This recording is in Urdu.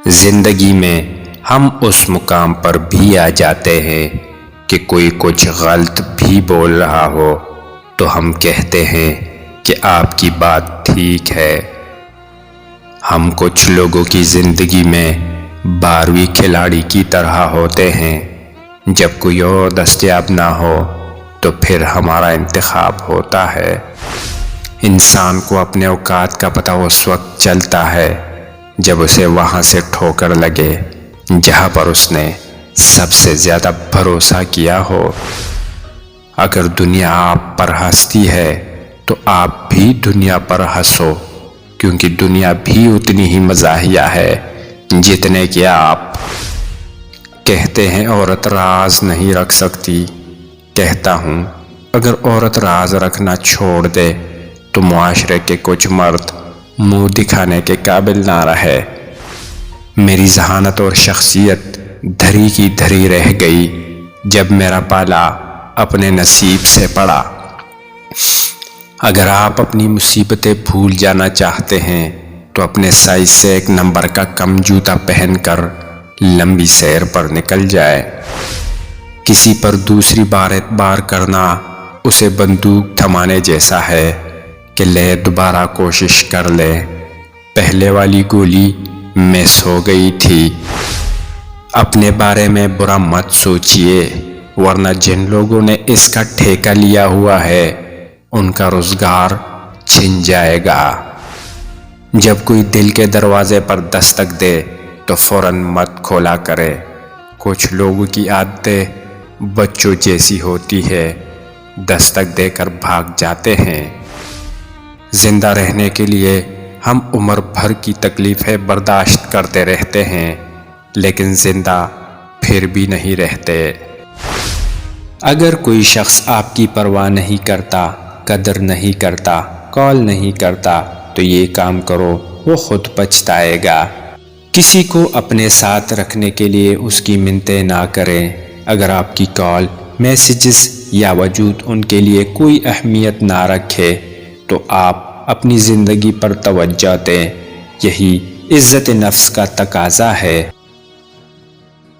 زندگی میں ہم اس مقام پر بھی آ جاتے ہیں کہ کوئی کچھ غلط بھی بول رہا ہو تو ہم کہتے ہیں کہ آپ کی بات ٹھیک ہے۔ ہم کچھ لوگوں کی زندگی میں 12ویں کھلاڑی کی طرح ہوتے ہیں، جب کوئی اور دستیاب نہ ہو تو پھر ہمارا انتخاب ہوتا ہے۔ انسان کو اپنے اوقات کا پتہ اس وقت چلتا ہے جب اسے وہاں سے ٹھوکر لگے جہاں پر اس نے سب سے زیادہ بھروسہ کیا ہو۔ اگر دنیا آپ پر ہنستی ہے تو آپ بھی دنیا پر ہنسو، کیونکہ دنیا بھی اتنی ہی مزاحیہ ہے جتنے کہ آپ۔ کہتے ہیں عورت راز نہیں رکھ سکتی، کہتا ہوں اگر عورت راز رکھنا چھوڑ دے تو معاشرے کے کچھ مرد منہ دکھانے کے قابل نہ رہے۔ میری ذہانت اور شخصیت دھری کی دھری رہ گئی جب میرا پالا اپنے نصیب سے پڑا۔ اگر آپ اپنی مصیبتیں بھول جانا چاہتے ہیں تو اپنے سائز سے 1 نمبر کا کم جوتا پہن کر لمبی سیر پر نکل جائے۔ کسی پر دوسری بار اعتبار کرنا اسے بندوق تھمانے جیسا ہے کہ لے دوبارہ کوشش کر لے، پہلے والی گولی مس ہو گئی تھی۔ اپنے بارے میں برا مت سوچئے، ورنہ جن لوگوں نے اس کا ٹھیکہ لیا ہوا ہے ان کا روزگار چھن جائے گا۔ جب کوئی دل کے دروازے پر دستک دے تو فوراً مت کھولا کرے۔ کچھ لوگوں کی عادتیں بچوں جیسی ہوتی ہے، دستک دے کر بھاگ جاتے ہیں۔ زندہ رہنے کے لیے ہم عمر بھر کی تکلیفیں برداشت کرتے رہتے ہیں، لیکن زندہ پھر بھی نہیں رہتے۔ اگر کوئی شخص آپ کی پرواہ نہیں کرتا، قدر نہیں کرتا، کال نہیں کرتا تو یہ کام کرو، وہ خود پچھتائے گا۔ کسی کو اپنے ساتھ رکھنے کے لیے اس کی منتیں نہ کریں۔ اگر آپ کی کال، میسیجز یا وجود ان کے لیے کوئی اہمیت نہ رکھے تو آپ اپنی زندگی پر توجہ دیں۔ یہی عزت نفس کا تقاضا ہے۔